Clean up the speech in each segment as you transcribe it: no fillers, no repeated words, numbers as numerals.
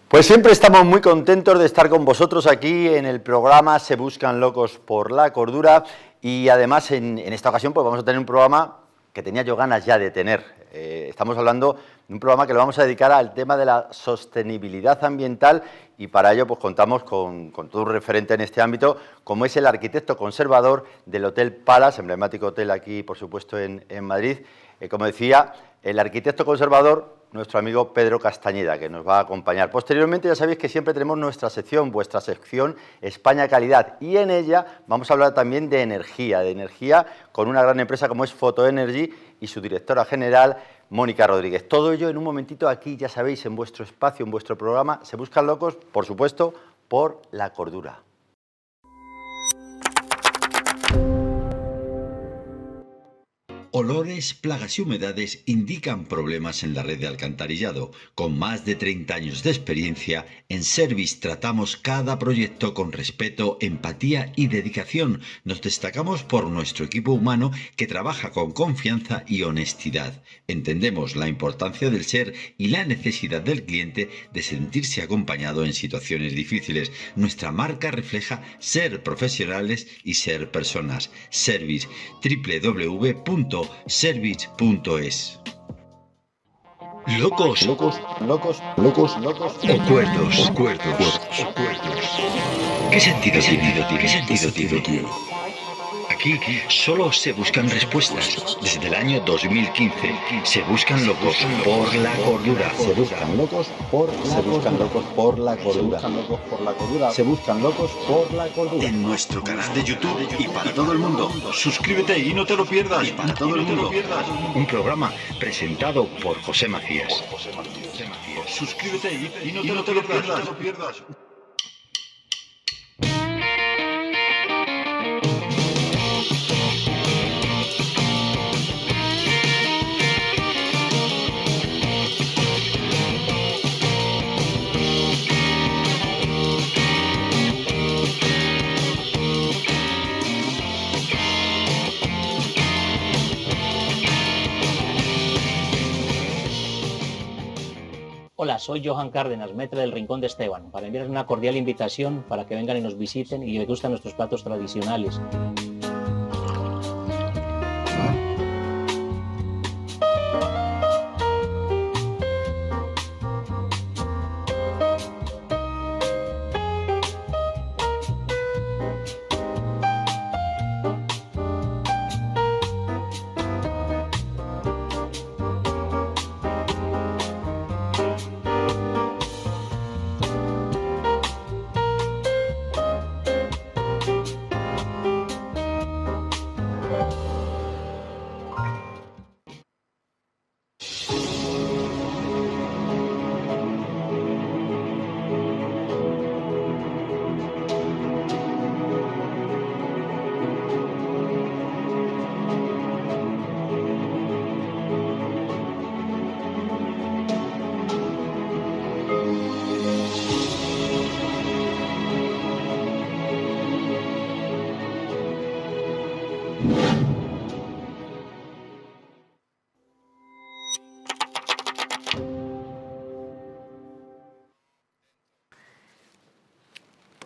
Pues siempre estamos muy contentos de estar con vosotros aquí en el programa Se Buscan Locos por la Cordura y además en esta ocasión pues vamos a tener un programa que tenía yo ganas ya de tener. Estamos hablando de un programa que lo vamos a dedicar al tema de la sostenibilidad ambiental y para ello pues contamos con todo un referente en este ámbito como es el arquitecto conservador del Hotel Palace, emblemático hotel aquí por supuesto en Madrid. Como decía, el arquitecto conservador, nuestro amigo Pedro Castañeda, que nos va a acompañar. Posteriormente ya sabéis que siempre tenemos nuestra sección, vuestra sección España Calidad, y en ella vamos a hablar también de energía con una gran empresa como es Photoenergy y su directora general, Mónica Rodríguez. Todo ello en un momentito aquí, ya sabéis, en vuestro espacio, en vuestro programa Se Buscan Locos, por supuesto, por la cordura. Olores, plagas y humedades indican problemas en la red de alcantarillado. Con más de 30 años de experiencia, en Service tratamos cada proyecto con respeto, empatía y dedicación. Nos destacamos por nuestro equipo humano que trabaja con confianza y honestidad. Entendemos la importancia del ser y la necesidad del cliente de sentirse acompañado en situaciones difíciles. Nuestra marca refleja ser profesionales y ser personas. Service, www.service.es. Locos, Locos. o cuerdos. ¿Qué sentido tiene? Aquí solo se buscan respuestas. Desde el año 2015 se buscan locos por la cordura. Se buscan locos por la cordura. Se buscan locos por la cordura. En nuestro canal de YouTube y para todo el mundo. Suscríbete y no te lo pierdas. Y para todo el mundo. Un programa presentado por José Macías. Suscríbete y no te lo pierdas. Hola, soy Johan Cárdenas, maître del Rincón de Esteban, para enviarles una cordial invitación para que vengan y nos visiten y degustan nuestros platos tradicionales.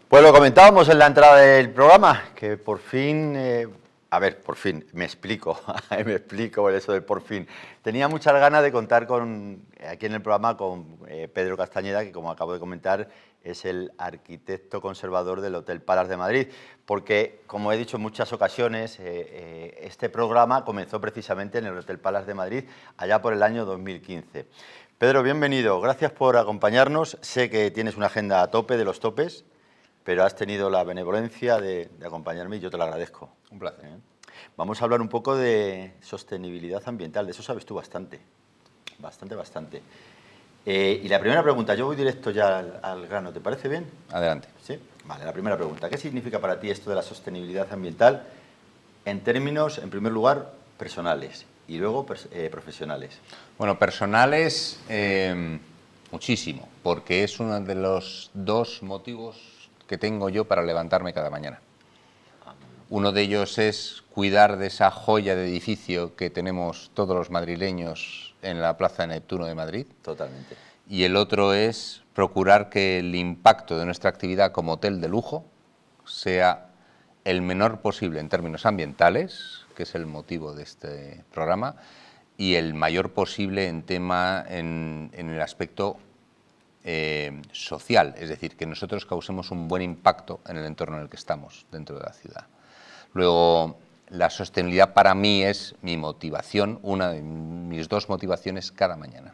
Pues lo comentábamos en la entrada del programa, que por fin, por fin, me explico eso del por fin. Tenía muchas ganas de contar aquí en el programa con Pedro Castañeda, que como acabo de comentar es el arquitecto conservador del Hotel Palace de Madrid, porque como he dicho en muchas ocasiones, este programa comenzó precisamente en el Hotel Palace de Madrid allá por el año 2015. Pedro, bienvenido, gracias por acompañarnos, sé que tienes una agenda a tope de los topes, pero has tenido la benevolencia de acompañarme y yo te lo agradezco. Un placer. Vamos a hablar un poco de sostenibilidad ambiental, de eso sabes tú bastante. Y la primera pregunta, yo voy directo ya al grano, ¿te parece bien? Adelante. Sí. Vale, la primera pregunta, ¿qué significa para ti esto de la sostenibilidad ambiental en términos, en primer lugar, personales y luego profesionales? Bueno, personales muchísimo, porque es uno de los dos motivos que tengo yo para levantarme cada mañana. Uno de ellos es cuidar de esa joya de edificio que tenemos todos los madrileños en la Plaza de Neptuno de Madrid. Totalmente. y el otro es procurar que el impacto de nuestra actividad como hotel de lujo sea el menor posible en términos ambientales, que es el motivo de este programa, y el mayor posible en el aspecto social, es decir, que nosotros causemos un buen impacto en el entorno en el que estamos dentro de la ciudad. Luego, la sostenibilidad para mí es mi motivación, una de mis dos motivaciones cada mañana.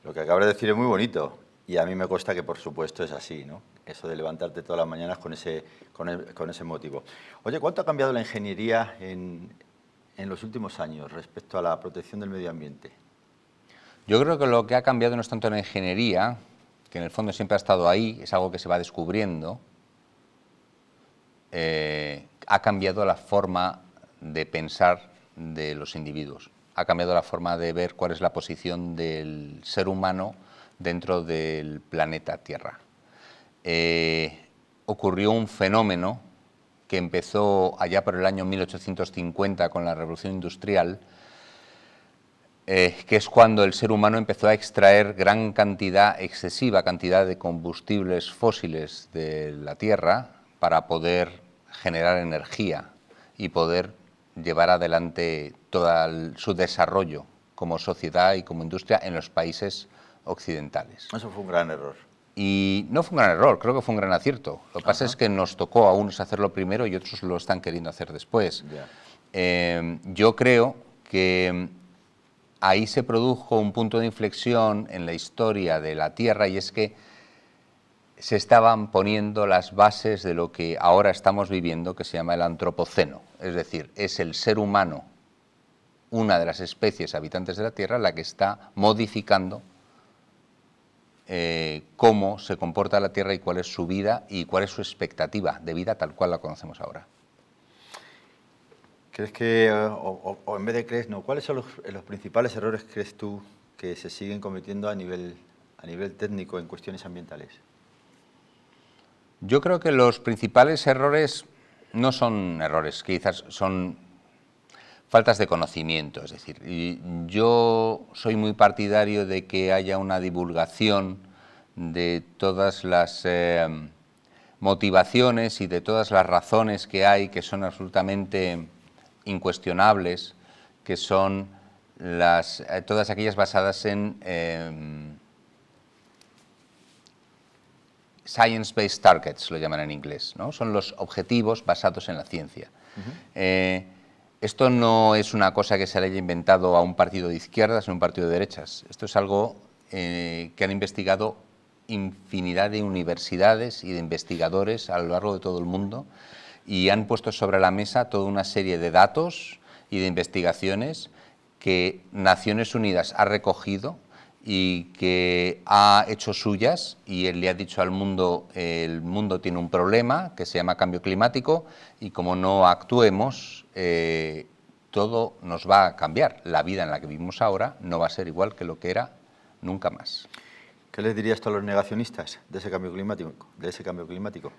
Lo que acabas de decir es muy bonito y a mí me consta que por supuesto es así, ¿no? Eso de levantarte todas las mañanas con ese motivo. Oye, ¿cuánto ha cambiado la ingeniería en los últimos años respecto a la protección del medio ambiente? Yo creo que lo que ha cambiado no es tanto la ingeniería, que en el fondo siempre ha estado ahí, es algo que se va descubriendo, ha cambiado la forma de pensar de los individuos, ha cambiado la forma de ver cuál es la posición del ser humano dentro del planeta Tierra. Ocurrió un fenómeno que empezó allá por el año 1850 con la Revolución Industrial, que es cuando el ser humano empezó a extraer excesiva cantidad de combustibles fósiles de la Tierra para poder generar energía y poder llevar adelante todo su desarrollo como sociedad y como industria en los países occidentales. Eso fue un gran error. Y no fue un gran error, creo que fue un gran acierto. Lo que pasa es que nos tocó a unos hacerlo primero y otros lo están queriendo hacer después. Yo creo que ahí se produjo un punto de inflexión en la historia de la Tierra, y es que se estaban poniendo las bases de lo que ahora estamos viviendo, que se llama el antropoceno. Es decir, es el ser humano, una de las especies habitantes de la Tierra, la que está modificando cómo se comporta la Tierra y cuál es su vida y cuál es su expectativa de vida tal cual la conocemos ahora. ¿Crees que, o en vez de crees, no, cuáles son los principales errores, crees tú, que se siguen cometiendo a nivel técnico en cuestiones ambientales? Yo creo que los principales errores no son errores, quizás son faltas de conocimiento. Es decir, yo soy muy partidario de que haya una divulgación de todas las motivaciones y de todas las razones que hay, que son absolutamente incuestionables, que son todas aquellas basadas en science-based targets, lo llaman en inglés, ¿no? Son los objetivos basados en la ciencia. Esto no es una cosa que se le haya inventado a un partido de izquierdas o a un partido de derechas. Esto es algo que han investigado infinidad de universidades y de investigadores a lo largo de todo el mundo, y han puesto sobre la mesa toda una serie de datos y de investigaciones que Naciones Unidas ha recogido y que ha hecho suyas, y él le ha dicho al mundo: el mundo tiene un problema que se llama cambio climático, y como no actuemos, todo nos va a cambiar. La vida en la que vivimos ahora no va a ser igual que lo que era nunca más. ¿Qué les dirías tú a los negacionistas de ese cambio climático?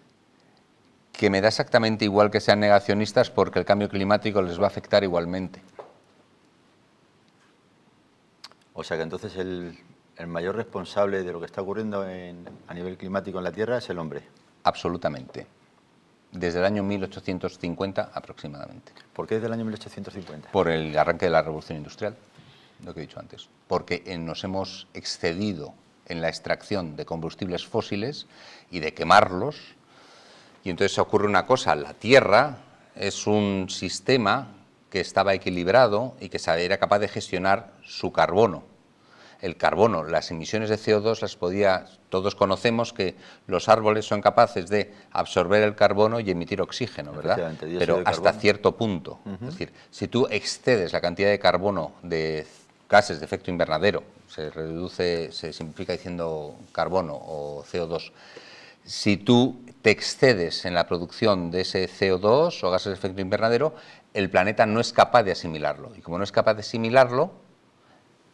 Que me da exactamente igual que sean negacionistas, porque el cambio climático les va a afectar igualmente. O sea que entonces el mayor responsable de lo que está ocurriendo a nivel climático en la Tierra es el hombre. Absolutamente. Desde el año 1850 aproximadamente. ¿Por qué desde el año 1850? Por el arranque de la Revolución Industrial, lo que he dicho antes. Porque nos hemos excedido en la extracción de combustibles fósiles y de quemarlos. Y entonces ocurre una cosa: la Tierra es un sistema que estaba equilibrado y que era capaz de gestionar su carbono. El carbono, las emisiones de CO2 todos conocemos que los árboles son capaces de absorber el carbono y emitir oxígeno, ¿verdad? Pero hasta cierto punto. Es decir, si tú excedes la cantidad de carbono de gases de efecto invernadero, se simplifica diciendo carbono o CO2, si tú te excedes en la producción de ese CO2 o gases de efecto invernadero, el planeta no es capaz de asimilarlo. Y como no es capaz de asimilarlo,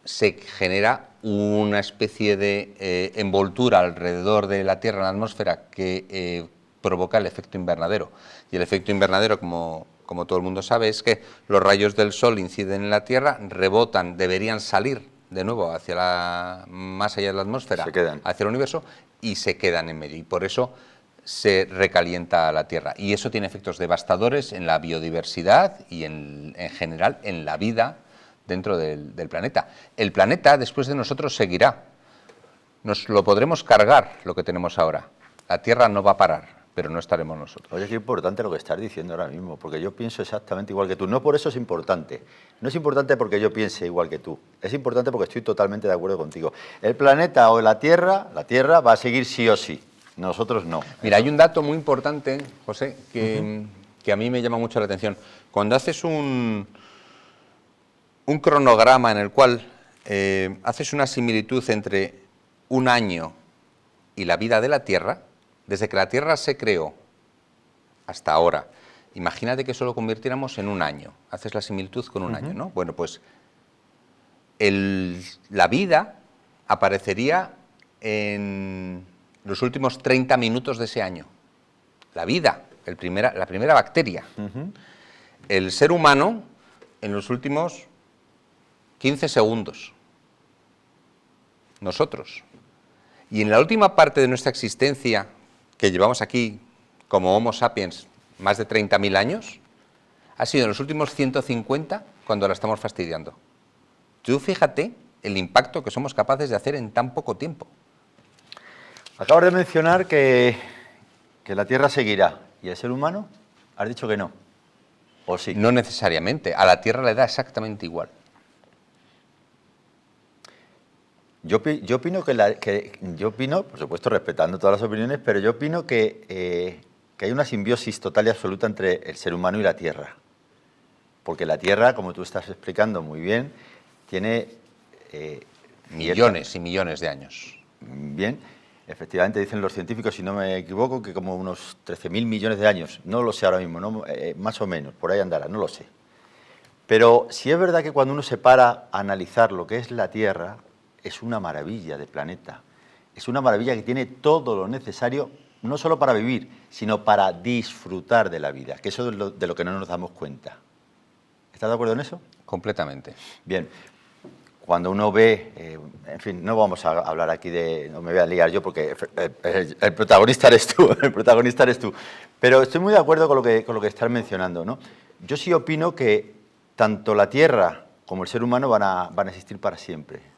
se genera una especie de envoltura alrededor de la Tierra en la atmósfera que provoca el efecto invernadero. Y el efecto invernadero, como todo el mundo sabe, es que los rayos del Sol inciden en la Tierra, rebotan, deberían salir de nuevo más allá de la atmósfera, Se quedan. hacia el universo, y se quedan en medio. Y por eso se recalienta la Tierra. Y eso tiene efectos devastadores en la biodiversidad y en general en la vida dentro del planeta. El planeta, después de nosotros, seguirá. Nos lo podremos cargar, lo que tenemos ahora. La Tierra no va a parar, pero no estaremos nosotros. Oye, qué importante lo que estás diciendo ahora mismo, porque yo pienso exactamente igual que tú. No por eso es importante. No es importante porque yo piense igual que tú. Es importante porque estoy totalmente de acuerdo contigo. El planeta o la Tierra va a seguir sí o sí. Nosotros no. Mira, hay un dato muy importante, José, que a mí me llama mucho la atención. Cuando haces un cronograma en el cual haces una similitud entre un año y la vida de la Tierra, desde que la Tierra se creó hasta ahora, imagínate que eso lo convirtiéramos en un año, haces la similitud con un año, ¿no? Bueno, pues la vida aparecería en los últimos 30 minutos de ese año. La vida, la primera bacteria. El ser humano en los últimos 15 segundos. Nosotros. Y en la última parte de nuestra existencia, que llevamos aquí como Homo sapiens más de 30.000 años, ha sido en los últimos 150 cuando la estamos fastidiando. Tú fíjate el impacto que somos capaces de hacer en tan poco tiempo. Acabas de mencionar que la Tierra seguirá. ¿Y el ser humano? Has dicho que no. ¿O sí? No necesariamente. A la Tierra le da exactamente igual. Yo opino yo opino, por supuesto, respetando todas las opiniones, pero yo opino que hay una simbiosis total y absoluta entre el ser humano y la Tierra. Porque la Tierra, como tú estás explicando muy bien, tiene millones y millones de años. Bien, efectivamente dicen los científicos, si no me equivoco, que como unos 13.000 millones de años. No lo sé ahora mismo, ¿no? Más o menos, por ahí andará, no lo sé. Pero sí es verdad que cuando uno se para a analizar lo que es la Tierra, es una maravilla de planeta. Es una maravilla que tiene todo lo necesario, no solo para vivir, sino para disfrutar de la vida, que eso es de lo que no nos damos cuenta. ¿Estás de acuerdo en eso? Completamente. Bien, cuando uno ve, en fin, no vamos a hablar aquí no me voy a liar yo porque el protagonista eres tú, el protagonista eres tú. Pero estoy muy de acuerdo con lo que estás mencionando, ¿no? Yo sí opino que tanto la Tierra como el ser humano van a existir para siempre.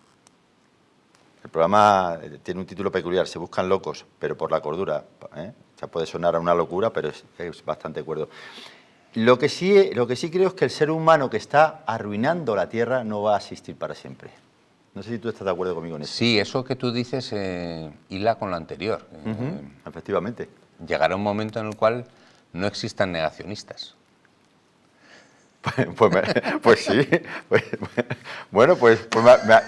El programa tiene un título peculiar, Se buscan locos, pero por la cordura. O sea, puede sonar a una locura, pero es bastante cuerdo. Lo que sí creo es que el ser humano que está arruinando la Tierra no va a existir para siempre. No sé si tú estás de acuerdo conmigo en eso. Sí, eso que tú dices hila con lo anterior. Efectivamente. Llegará un momento en el cual no existan negacionistas. Pues sí. Bueno, pues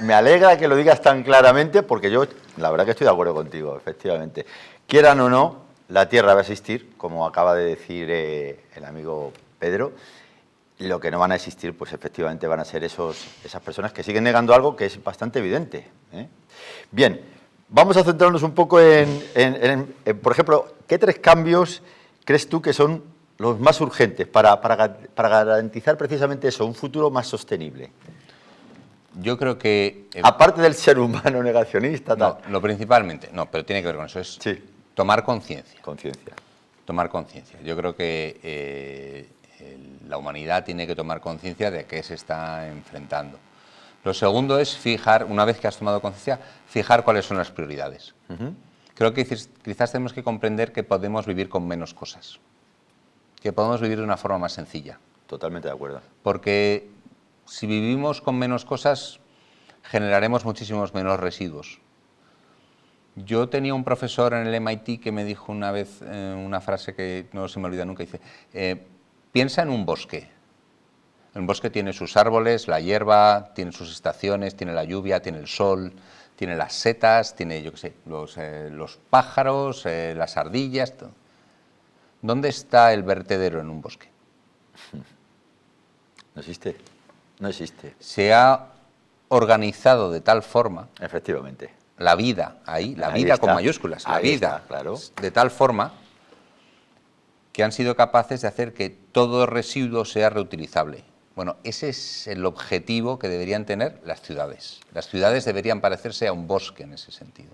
me alegra que lo digas tan claramente porque yo, la verdad que estoy de acuerdo contigo, efectivamente. Quieran o no, la Tierra va a existir, como acaba de decir el amigo Pedro. Lo que no van a existir, pues efectivamente van a ser esas personas que siguen negando algo que es bastante evidente. Bien, vamos a centrarnos un poco en, por ejemplo, ¿qué 3 cambios crees tú que son los más urgentes para garantizar precisamente eso, un futuro más sostenible? Yo creo que... aparte del ser humano negacionista, tal. No, lo principalmente, no, pero tiene que ver con eso, es sí. Tomar conciencia. Conciencia. Tomar conciencia. Yo creo que la humanidad tiene que tomar conciencia de a qué se está enfrentando. Lo segundo es fijar, una vez que has tomado conciencia, fijar cuáles son las prioridades. Creo que quizás tenemos que comprender que podemos vivir con menos cosas, que podemos vivir de una forma más sencilla. Totalmente de acuerdo. Porque si vivimos con menos cosas, generaremos muchísimos menos residuos. Yo tenía un profesor en el MIT que me dijo una vez una frase que no se me olvida nunca, dice, piensa en un bosque. El bosque tiene sus árboles, la hierba, tiene sus estaciones, tiene la lluvia, tiene el sol, tiene las setas, tiene, yo qué sé, los pájaros, las ardillas, todo. ¿Dónde está el vertedero en un bosque? No existe, no existe. Se ha organizado de tal forma... Efectivamente. La vida, ahí vida está, con mayúsculas, la vida, está, claro. De tal forma que han sido capaces de hacer que todo residuo sea reutilizable. Bueno, ese es el objetivo que deberían tener las ciudades. Las ciudades deberían parecerse a un bosque en ese sentido.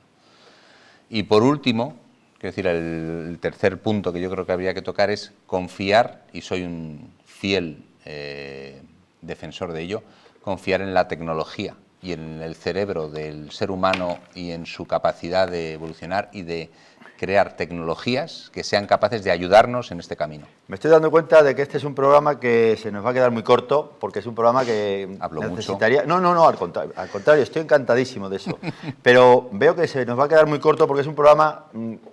Y por último, quiero decir, el tercer punto que yo creo que habría que tocar es confiar, y soy un fiel defensor de ello, confiar en la tecnología y en el cerebro del ser humano y en su capacidad de evolucionar y de crear tecnologías que sean capaces de ayudarnos en este camino. Me estoy dando cuenta de que este es un programa que se nos va a quedar muy corto, porque es un programa que Hablo necesitaría... Mucho. No, al contrario, estoy encantadísimo de eso. Pero veo que se nos va a quedar muy corto porque es un programa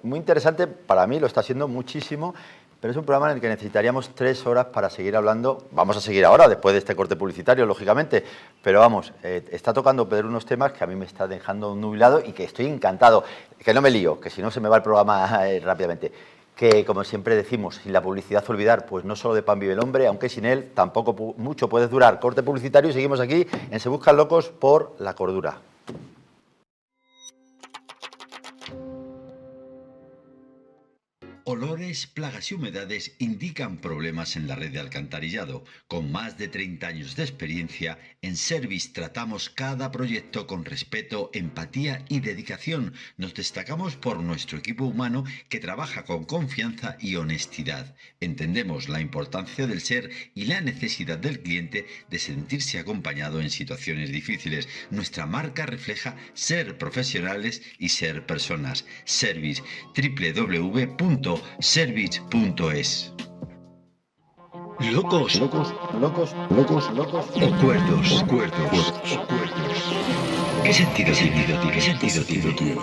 muy interesante, para mí lo está siendo muchísimo, pero es un programa en el que necesitaríamos 3 horas para seguir hablando. Vamos a seguir ahora, después de este corte publicitario, lógicamente, pero vamos, está tocando Pedro unos temas que a mí me está dejando nublado y que estoy encantado. Que no me lío, que si no se me va el programa rápidamente. Que, como siempre decimos, sin la publicidad olvidar, pues no solo de pan vive el hombre, aunque sin él tampoco mucho puedes durar. Corte publicitario y seguimos aquí en Se Buscan Locos por la Cordura. Olores, plagas y humedades indican problemas en la red de alcantarillado. Con más de 30 años de experiencia, en Service tratamos cada proyecto con respeto, empatía y dedicación. Nos destacamos por nuestro equipo humano que trabaja con confianza y honestidad. Entendemos la importancia del ser y la necesidad del cliente de sentirse acompañado en situaciones difíciles. Nuestra marca refleja ser profesionales y ser personas. Service, www.service.es. Locos, o cuerdos. ¿Qué sentido tiene?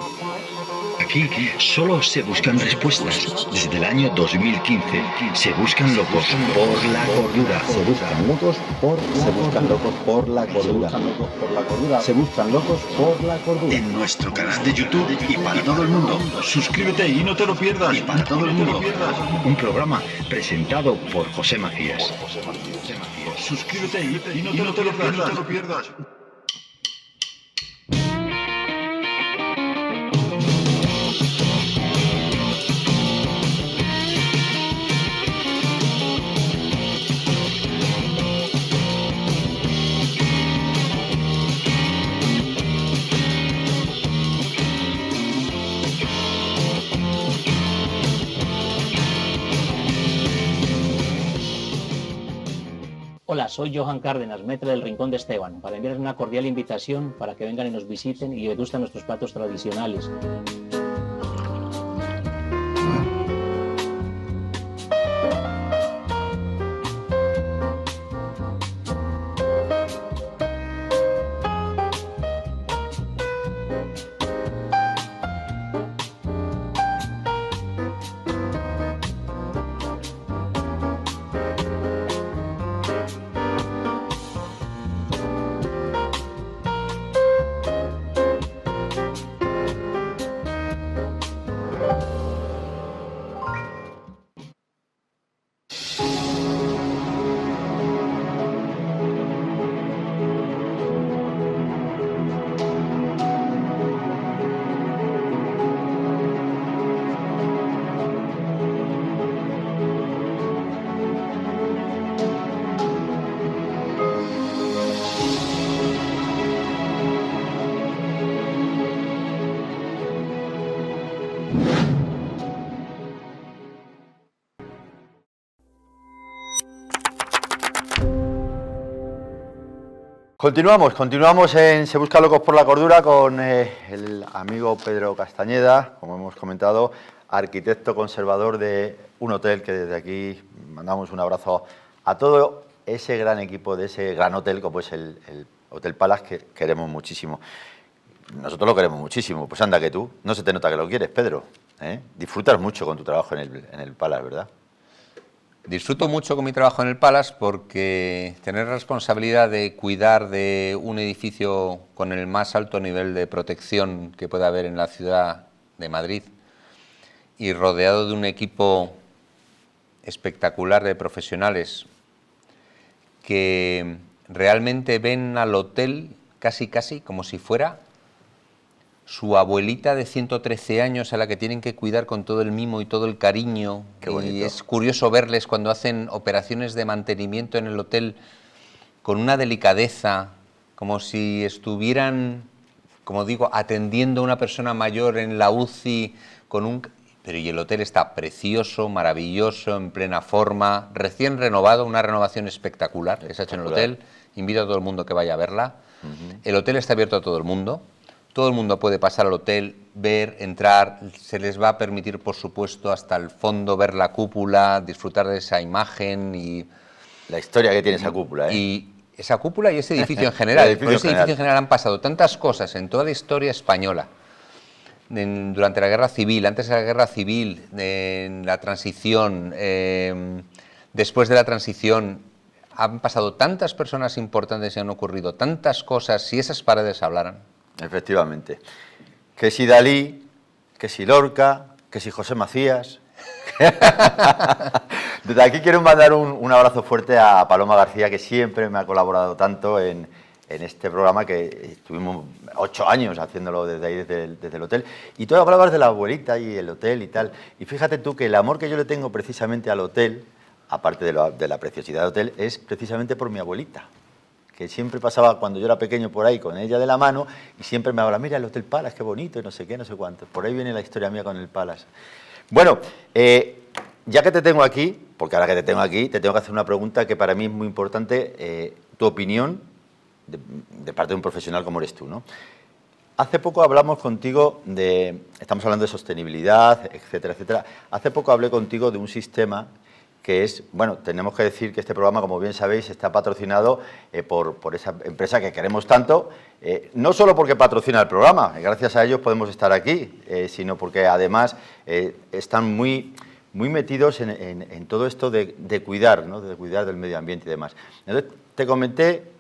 Aquí solo se buscan respuestas. Desde el año 2015 se buscan locos por la cordura. Se buscan locos por la cordura. Se buscan locos por la cordura. En nuestro canal de YouTube y para todo el mundo. Suscríbete y no te lo pierdas. Y para todo el mundo. Un programa presentado por José Macías. Suscríbete y no te lo pierdas. Hola, soy Johan Cárdenas, maître del Rincón de Esteban, para enviarles una cordial invitación para que vengan y nos visiten y degustan nuestros platos tradicionales. Continuamos en Se Busca Locos por la Cordura con el amigo Pedro Castañeda, como hemos comentado, arquitecto conservador de un hotel que desde aquí mandamos un abrazo a todo ese gran equipo de ese gran hotel como es el Hotel Palace, que queremos muchísimo. Nosotros lo queremos muchísimo, pues anda que tú, no se te nota que lo quieres, Pedro, ¿eh? Disfrutas mucho con tu trabajo en el Palace, ¿verdad? Disfruto mucho con mi trabajo en el Palace porque tener responsabilidad de cuidar de un edificio con el más alto nivel de protección que pueda haber en la ciudad de Madrid y rodeado de un equipo espectacular de profesionales que realmente ven al hotel casi como si fuera su abuelita de 113 años a la que tienen que cuidar con todo el mimo y todo el cariño. Qué bonito. Y es curioso verles cuando hacen operaciones de mantenimiento en el hotel, con una delicadeza, como si estuvieran, como digo, atendiendo a una persona mayor en la UCI con un... Pero y el hotel está precioso, maravilloso, en plena forma, recién renovado, una renovación espectacular que se ha hecho en el hotel. Invito a todo el mundo que vaya a verla. El hotel está abierto a todo el mundo puede pasar al hotel, ver, entrar, se les va a permitir, por supuesto, hasta el fondo, ver la cúpula, disfrutar de esa imagen y... La historia que tiene esa cúpula, ¿eh? Y esa cúpula y ese edificio en general. Edificio en general han pasado tantas cosas en toda la historia española, durante la Guerra Civil, antes de la Guerra Civil, en la transición, después de la transición, han pasado tantas personas importantes y han ocurrido tantas cosas, si esas paredes hablaran. Efectivamente. Que si Dalí, que si Lorca, que si José Macías. Desde aquí quiero mandar un abrazo fuerte a Paloma García, que siempre me ha colaborado tanto en este programa, que estuvimos 8 años haciéndolo desde ahí, desde el hotel. Y tú hablabas de la abuelita y el hotel y tal. Y fíjate tú que el amor que yo le tengo precisamente al hotel, aparte de la preciosidad del hotel, es precisamente por mi abuelita, que siempre pasaba cuando yo era pequeño por ahí con ella de la mano y siempre me habla, mira el Hotel Palace, qué bonito y no sé qué, no sé cuánto. Por ahí viene la historia mía con el Palace. Bueno, ya que te tengo aquí, porque ahora que te tengo aquí, te tengo que hacer una pregunta que para mí es muy importante, tu opinión de parte de un profesional como eres tú, ¿no? Hace poco hablamos contigo estamos hablando de sostenibilidad, etcétera, etcétera. Hace poco hablé contigo de un sistema que es, bueno, tenemos que decir que este programa, como bien sabéis, está patrocinado por esa empresa que queremos tanto, no solo porque patrocina el programa, gracias a ellos podemos estar aquí, sino porque además están muy metidos en todo esto de cuidar, ¿no? De cuidar del medio ambiente y demás. Entonces, te comenté,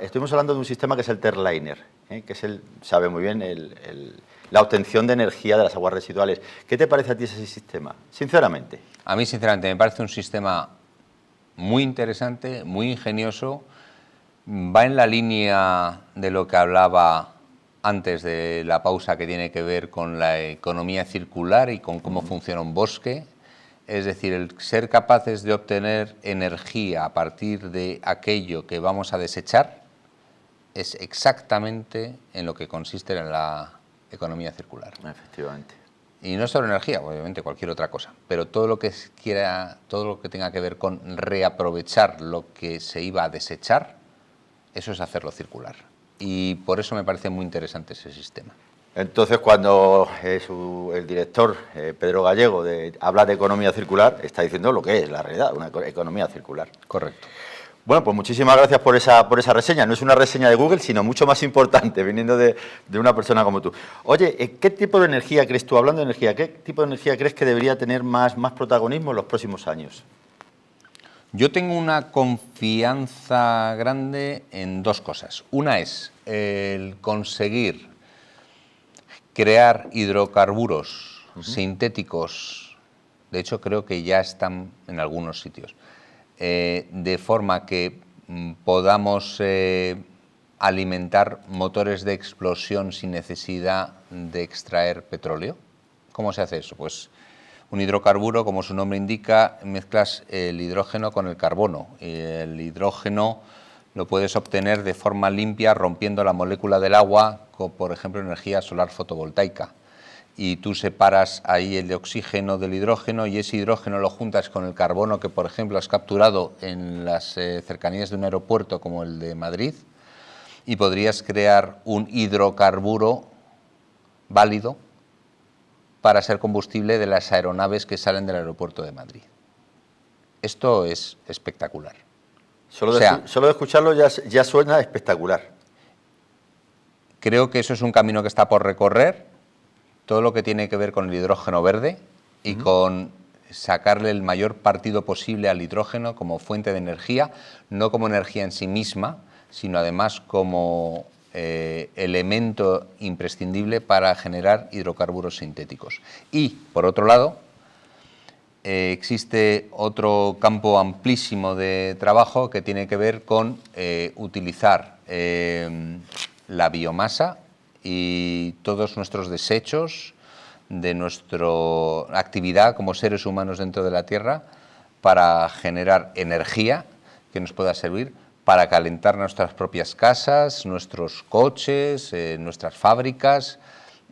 estuvimos hablando de un sistema que es el Terliner, que es sabe muy bien, la obtención de energía de las aguas residuales. ¿Qué te parece a ti ese sistema, sinceramente? A mí, sinceramente, me parece un sistema muy interesante, muy ingenioso, va en la línea de lo que hablaba antes de la pausa, que tiene que ver con la economía circular y con cómo funciona un bosque, es decir, el ser capaces de obtener energía a partir de aquello que vamos a desechar es exactamente en lo que consiste en la economía circular. Efectivamente. Y no solo energía, obviamente cualquier otra cosa, pero todo lo que tenga que ver con reaprovechar lo que se iba a desechar, eso es hacerlo circular. Y por eso me parece muy interesante ese sistema. Entonces, cuando el director, Pedro Gallego, habla de economía circular, está diciendo lo que es la realidad, una economía circular. Correcto. Bueno, pues muchísimas gracias por esa reseña. No es una reseña de Google, sino mucho más importante, viniendo de una persona como tú. Oye, ¿qué tipo de energía crees tú, hablando de energía, qué tipo de energía crees que debería tener más protagonismo en los próximos años? Yo tengo una confianza grande en dos cosas. Una es el conseguir crear hidrocarburos sintéticos, de hecho creo que ya están en algunos sitios, de forma que podamos alimentar motores de explosión sin necesidad de extraer petróleo. ¿Cómo se hace eso? Pues un hidrocarburo, como su nombre indica, mezclas el hidrógeno con el carbono. El hidrógeno lo puedes obtener de forma limpia rompiendo la molécula del agua con, por ejemplo, energía solar fotovoltaica. Y tú separas ahí el oxígeno del hidrógeno y ese hidrógeno lo juntas con el carbono que, por ejemplo, has capturado en las cercanías de un aeropuerto como el de Madrid, y podrías crear un hidrocarburo válido para ser combustible de las aeronaves que salen del aeropuerto de Madrid. Esto es espectacular. Solo de escucharlo ya suena espectacular. Creo que eso es un camino que está por recorrer, todo lo que tiene que ver con el hidrógeno verde y con sacarle el mayor partido posible al hidrógeno como fuente de energía, no como energía en sí misma, sino además como elemento imprescindible para generar hidrocarburos sintéticos. Y, por otro lado, existe otro campo amplísimo de trabajo que tiene que ver con utilizar la biomasa y todos nuestros desechos de nuestra actividad como seres humanos dentro de la Tierra para generar energía que nos pueda servir para calentar nuestras propias casas, nuestros coches, nuestras fábricas,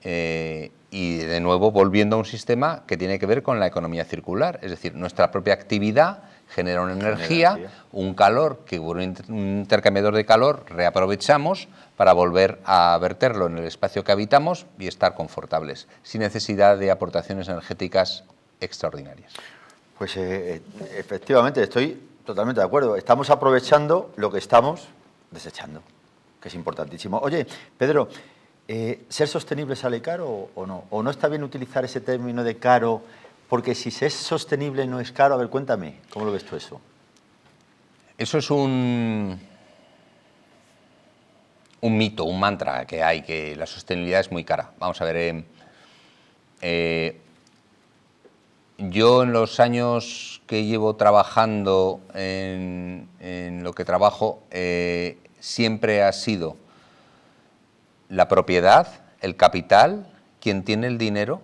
y de nuevo volviendo a un sistema que tiene que ver con la economía circular, es decir, nuestra propia actividad genera una energía, un calor, que por un intercambiador de calor reaprovechamos para volver a verterlo en el espacio que habitamos y estar confortables, sin necesidad de aportaciones energéticas extraordinarias. Pues efectivamente, estoy totalmente de acuerdo. Estamos aprovechando lo que estamos desechando, que es importantísimo. Oye, Pedro, ¿ser sostenible sale caro o no? ¿O no está bien utilizar ese término de caro? Porque si es sostenible no es caro. A ver, cuéntame, ¿cómo lo ves tú eso? Eso es un mito, un mantra que hay, que la sostenibilidad es muy cara. Vamos a ver, yo en los años que llevo trabajando en lo que trabajo, siempre ha sido la propiedad, el capital, quien tiene el dinero,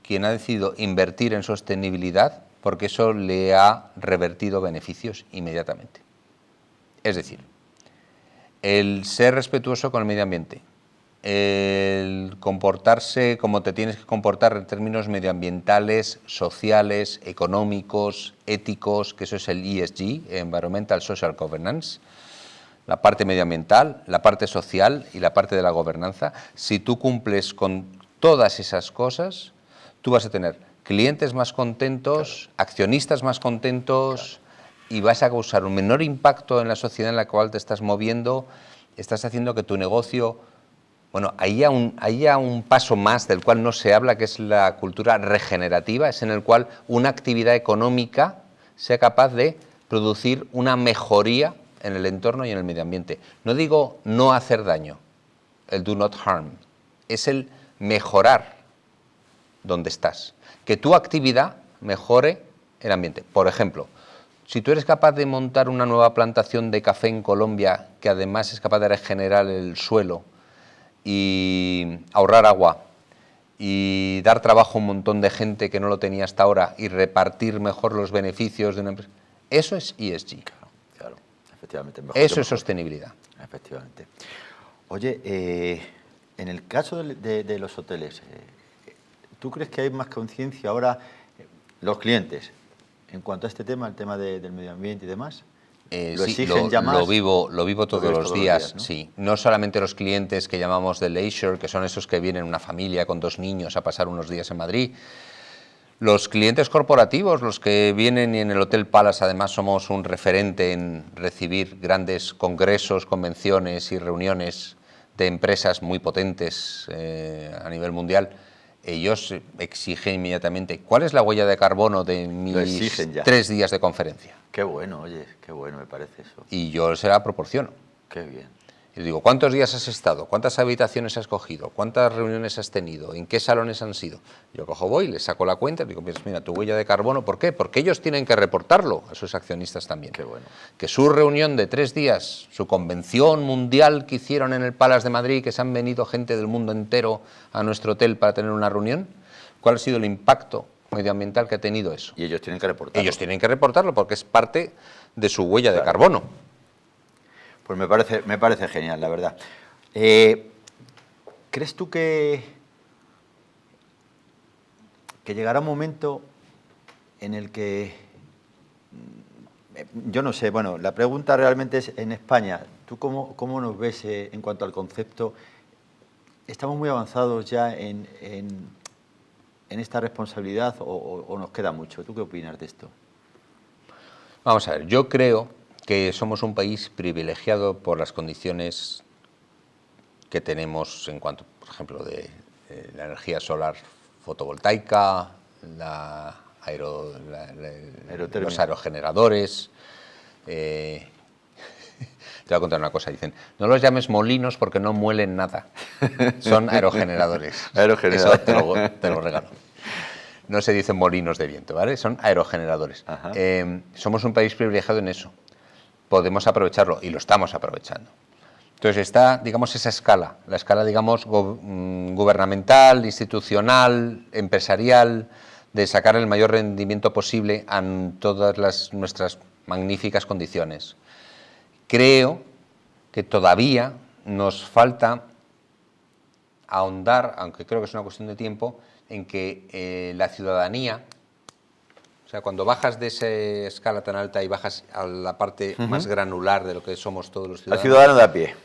quien ha decidido invertir en sostenibilidad, porque eso le ha revertido beneficios inmediatamente. Es decir, el ser respetuoso con el medio ambiente, el comportarse como te tienes que comportar en términos medioambientales, sociales, económicos, éticos, que eso es el ESG, Environmental Social Governance, la parte medioambiental, la parte social y la parte de la gobernanza. Si tú cumples con todas esas cosas, tú vas a tener clientes más contentos, accionistas más contentos, y vas a causar un menor impacto en la sociedad en la cual te estás moviendo. Estás haciendo que tu negocio, bueno, haya un paso más del cual no se habla, que es la cultura regenerativa, es en el cual una actividad económica sea capaz de producir una mejoría en el entorno y en el medio ambiente. No digo no hacer daño, el do not harm, es el mejorar donde estás, que tu actividad mejore el ambiente. Por ejemplo, si tú eres capaz de montar una nueva plantación de café en Colombia, que además es capaz de regenerar el suelo y ahorrar agua y dar trabajo a un montón de gente que no lo tenía hasta ahora y repartir mejor los beneficios de una empresa, eso es ESG. Claro, efectivamente. Eso es sostenibilidad. Efectivamente. Oye, en el caso de los hoteles, ¿tú crees que hay más conciencia ahora, los clientes, en cuanto a este tema, el tema del medio ambiente y demás? ¿Lo exigen ya más? Lo vivo todos los días, ¿no? sí. No solamente los clientes que llamamos de leisure, que son esos que vienen una familia con 2 niños a pasar unos días en Madrid. Los clientes corporativos, los que vienen, y en el Hotel Palace además somos un referente en recibir grandes congresos, convenciones y reuniones de empresas muy potentes a nivel mundial. Ellos exigen inmediatamente cuál es la huella de carbono de mis 3 días de conferencia. Qué bueno, oye, qué bueno me parece eso. Y yo se la proporciono. Qué bien. Y les digo, ¿cuántos días has estado? ¿Cuántas habitaciones has cogido? ¿Cuántas reuniones has tenido? ¿En qué salones han sido? Yo cojo, voy, les saco la cuenta y digo, pues mira, tu huella de carbono, ¿por qué? Porque ellos tienen que reportarlo a sus accionistas también. Qué bueno. Que su reunión de 3 días, su convención mundial que hicieron en el Palace de Madrid, que se han venido gente del mundo entero a nuestro hotel para tener una reunión, ¿cuál ha sido el impacto medioambiental que ha tenido eso? Y ellos tienen que reportarlo. Ellos tienen que reportarlo porque es parte de su huella de carbono. Pues me parece genial, la verdad. ¿Crees tú que llegará un momento en el que, yo no sé, bueno, la pregunta realmente es en España, ¿tú cómo nos ves en cuanto al concepto? ¿Estamos muy avanzados ya en esta responsabilidad o nos queda mucho? ¿Tú qué opinas de esto? Vamos a ver, yo creo que somos un país privilegiado por las condiciones que tenemos en cuanto, por ejemplo, de la energía solar fotovoltaica, los aerogeneradores. Te voy a contar una cosa, dicen, no los llames molinos porque no muelen nada, son aerogeneradores. Eso te lo regalo. No se dicen molinos de viento, ¿vale? Son aerogeneradores. Somos un país privilegiado en eso. Podemos aprovecharlo y lo estamos aprovechando. Entonces está, digamos, esa escala, la escala, digamos, gubernamental, institucional, empresarial, de sacar el mayor rendimiento posible a todas nuestras magníficas condiciones. creo que todavía nos falta ahondar, aunque creo que es una cuestión de tiempo, en que la ciudadanía, o sea, cuando bajas de esa escala tan alta y bajas a la parte más granular de lo que somos todos los Al ciudadanos, ciudadano de a pie.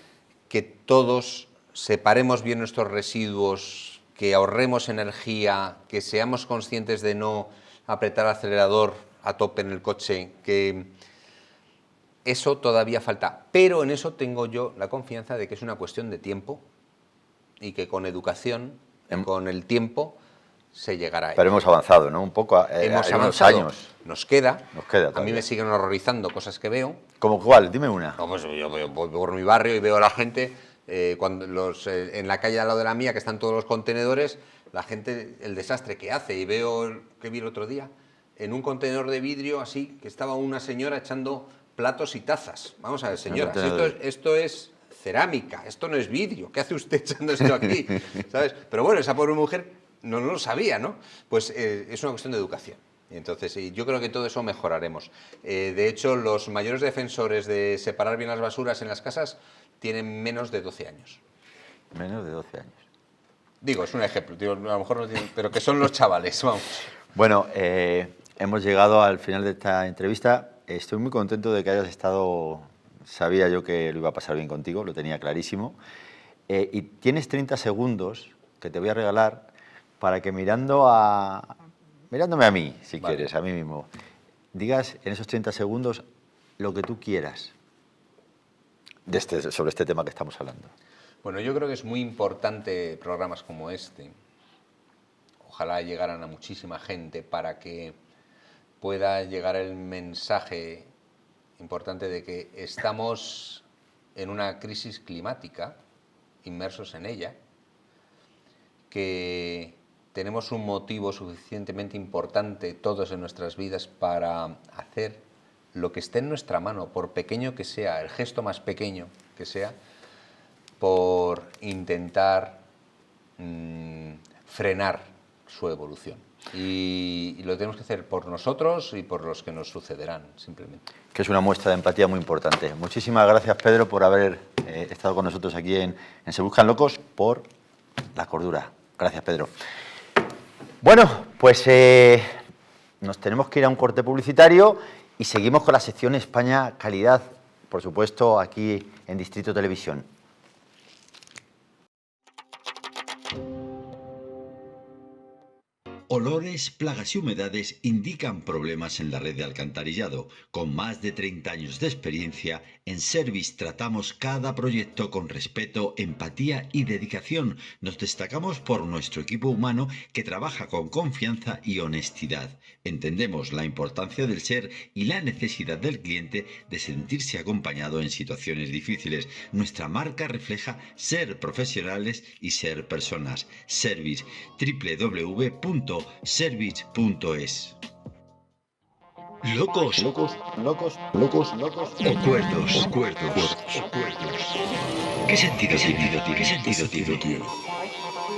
que todos separemos bien nuestros residuos, que ahorremos energía, que seamos conscientes de no apretar el acelerador a tope en el coche, que eso todavía falta. Pero en eso tengo yo la confianza de que es una cuestión de tiempo y que con educación, con el tiempo, se llegará a ello. Pero hemos avanzado, ¿no? Un poco Hemos en unos avanzado. años. Nos queda. A mí todavía. me siguen horrorizando cosas que veo. ¿Cómo cuál? Dime una. No, pues yo voy por mi barrio y veo a la gente cuando en la calle al lado de la mía, que están todos los contenedores, la gente, el desastre que hace. Y veo, que vi el otro día, en un contenedor de vidrio así, que estaba una señora echando platos y tazas. Vamos a ver, señora, esto es cerámica, esto no es vidrio. ¿Qué hace usted echando esto aquí? ¿Sabes? Pero bueno, esa pobre mujer no lo sabía, ¿no? Pues es una cuestión de educación. Y entonces, yo creo que todo eso mejoraremos. De hecho, los mayores defensores de separar bien las basuras en las casas tienen menos de 12 años. Menos de 12 años. Digo, es un ejemplo, digo, a lo mejor no tienen, pero que son los chavales, vamos. Bueno, hemos llegado al final de esta entrevista. Estoy muy contento de que hayas estado. Sabía yo que lo iba a pasar bien contigo, lo tenía clarísimo. Y tienes 30 segundos que te voy a regalar para que mirándome a mí, si quieres, a mí mismo, digas en esos 30 segundos lo que tú quieras sobre este tema que estamos hablando. Bueno, yo creo que es muy importante programas como este. Ojalá llegaran a muchísima gente para que pueda llegar el mensaje importante de que estamos en una crisis climática, inmersos en ella, que tenemos un motivo suficientemente importante todos en nuestras vidas para hacer lo que esté en nuestra mano, por pequeño que sea, el gesto más pequeño que sea, por intentar frenar su evolución. Y lo tenemos que hacer por nosotros y por los que nos sucederán, simplemente. Que es una muestra de empatía muy importante. Muchísimas gracias, Pedro, por haber estado con nosotros aquí en Se Buscan Locos por la cordura. Gracias, Pedro. Bueno, pues nos tenemos que ir a un corte publicitario y seguimos con la sección España Calidad, por supuesto, aquí en Distrito Televisión. Olores, plagas y humedades indican problemas en la red de alcantarillado. Con más de 30 años de experiencia, en Service tratamos cada proyecto con respeto, empatía y dedicación. Nos destacamos por nuestro equipo humano que trabaja con confianza y honestidad. Entendemos la importancia del ser y la necesidad del cliente de sentirse acompañado en situaciones difíciles. Nuestra marca refleja ser profesionales y ser personas. Service, www.service.es. Locos, locos, locos, locos, locos o cuerdos, cuerdos. ¿Qué sentido tiene? ¿Qué sentido tiene?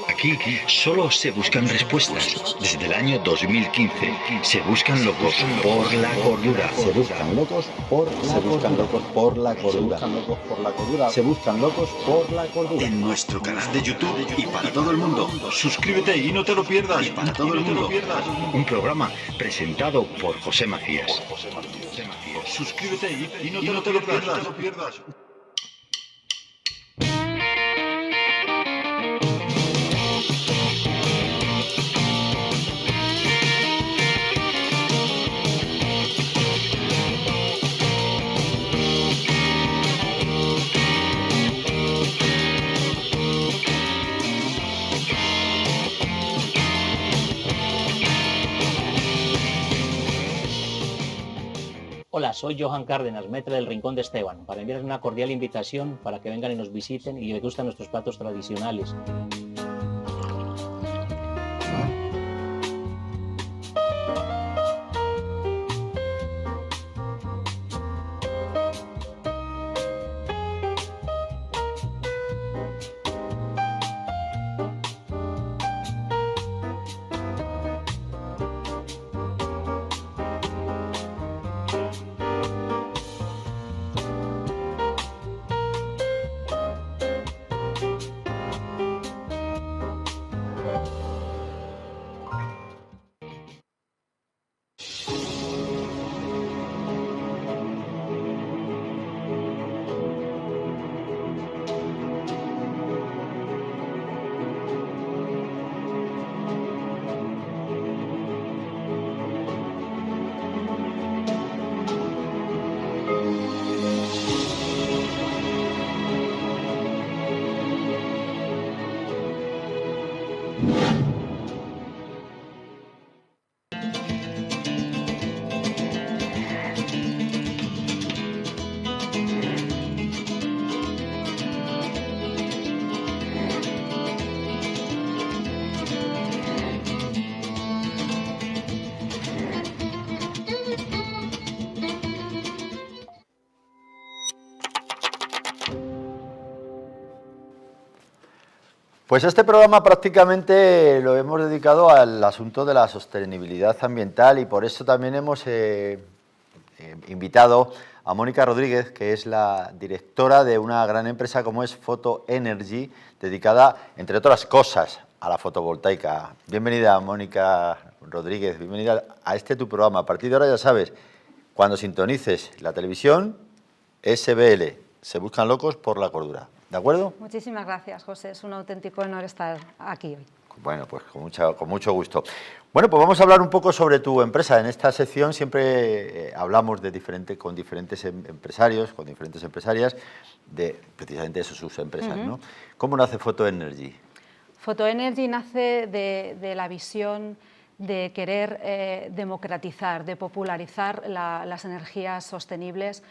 Aquí solo se buscan respuestas. Desde el año 2015 se buscan locos por la cordura. Se buscan locos por la cordura. Se buscan locos por la cordura. En nuestro canal de YouTube y para todo el mundo. Suscríbete y no te lo pierdas. Y para todo el mundo. Un programa presentado por José Macías. Suscríbete y no te lo pierdas. Hola, soy Johan Cárdenas, maître del Rincón de Esteban, para enviarles una cordial invitación para que vengan y nos visiten y degustan nuestros platos tradicionales. Pues este programa prácticamente lo hemos dedicado al asunto de la sostenibilidad ambiental y por eso también hemos invitado a Mónica Rodríguez, que es la directora de una gran empresa como es Photo Energy, dedicada, entre otras cosas, a la fotovoltaica. Bienvenida, Mónica Rodríguez, bienvenida a este tu programa. A partir de ahora ya sabes, cuando sintonices la televisión, SBL, Se Buscan Locos por la Cordura. ¿De acuerdo? Muchísimas gracias, José. Es un auténtico honor estar aquí hoy. Bueno, pues con mucho gusto. Bueno, pues vamos a hablar un poco sobre tu empresa. En esta sección siempre hablamos con diferentes empresarios, con diferentes empresarias, de precisamente eso, sus empresas, ¿no? ¿Cómo nace Photo Energy? Photo Energy nace de la visión de querer democratizar, de popularizar las energías sostenibles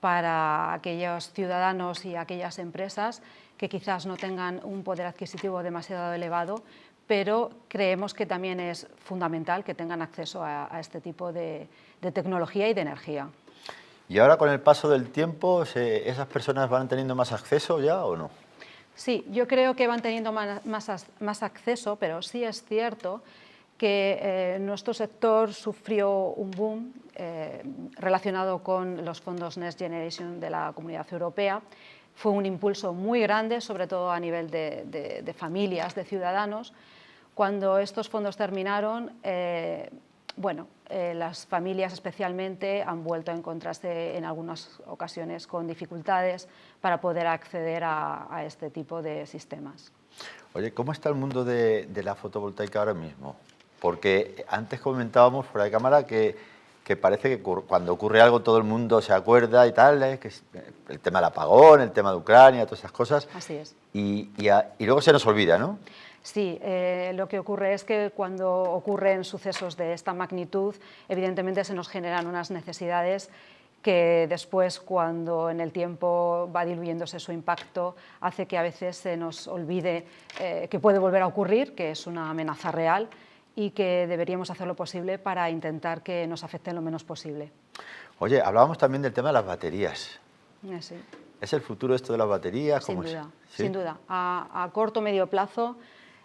para aquellos ciudadanos y aquellas empresas que quizás no tengan un poder adquisitivo demasiado elevado, pero creemos que también es fundamental que tengan acceso a este tipo de tecnología y de energía. ¿Y ahora con el paso del tiempo esas personas van teniendo más acceso ya o no? Sí, yo creo que van teniendo más acceso, pero sí es cierto que nuestro sector sufrió un boom relacionado con los fondos Next Generation de la Comunidad Europea. Fue un impulso muy grande, sobre todo a nivel de familias, de ciudadanos. Cuando estos fondos terminaron, las familias especialmente han vuelto a encontrarse en algunas ocasiones con dificultades para poder acceder a este tipo de sistemas. Oye, ¿cómo está el mundo de la fotovoltaica ahora mismo? Porque antes comentábamos fuera de cámara que parece que cuando ocurre algo todo el mundo se acuerda y tal, que es el tema del apagón, el tema de Ucrania, todas esas cosas. Así es. Y luego se nos olvida, ¿no? Sí, lo que ocurre es que cuando ocurren sucesos de esta magnitud, evidentemente se nos generan unas necesidades que después, cuando en el tiempo va diluyéndose su impacto, hace que a veces se nos olvide que puede volver a ocurrir, que es una amenaza real y que deberíamos hacer lo posible para intentar que nos afecten lo menos posible. Oye, hablábamos también del tema de las baterías. Sí. ¿Es el futuro esto de las baterías? Sin ¿Cómo duda, es? ¿Sí? sin duda. A corto o medio plazo,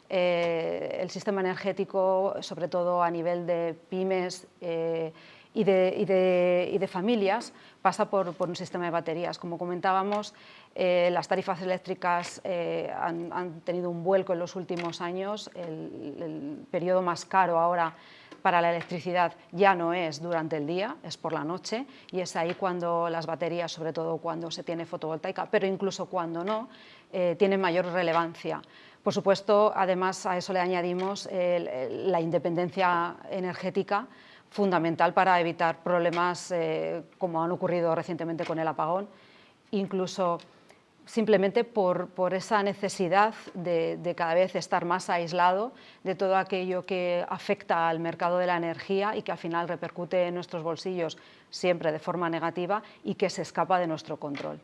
el sistema energético, sobre todo a nivel de pymes y de familias, pasa por un sistema de baterías. Como comentábamos, las tarifas eléctricas han tenido un vuelco en los últimos años. El periodo más caro ahora para la electricidad ya no es durante el día, es por la noche, y es ahí cuando las baterías, sobre todo cuando se tiene fotovoltaica, pero incluso cuando no, tienen mayor relevancia. Por supuesto, además a eso le añadimos la independencia energética, fundamental para evitar problemas como han ocurrido recientemente con el apagón, incluso simplemente por esa necesidad de cada vez estar más aislado de todo aquello que afecta al mercado de la energía y que al final repercute en nuestros bolsillos siempre de forma negativa y que se escapa de nuestro control.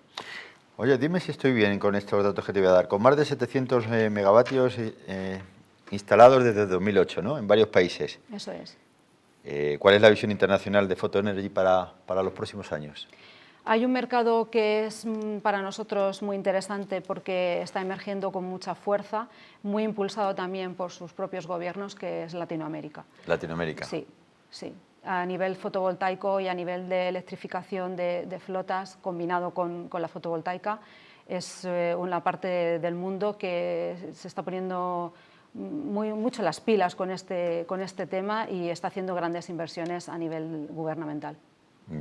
Oye, dime si estoy bien con estos datos que te voy a dar. Con más de 700 megavatios instalados desde 2008, ¿no? En varios países. Eso es. ¿Cuál es la visión internacional de Photo Energy para los próximos años? Hay un mercado que es para nosotros muy interesante porque está emergiendo con mucha fuerza, muy impulsado también por sus propios gobiernos, que es Latinoamérica. Latinoamérica. Sí, sí. A nivel fotovoltaico y a nivel de electrificación de flotas, combinado con la fotovoltaica, es una parte del mundo que se está poniendo mucho las pilas con este tema y está haciendo grandes inversiones a nivel gubernamental.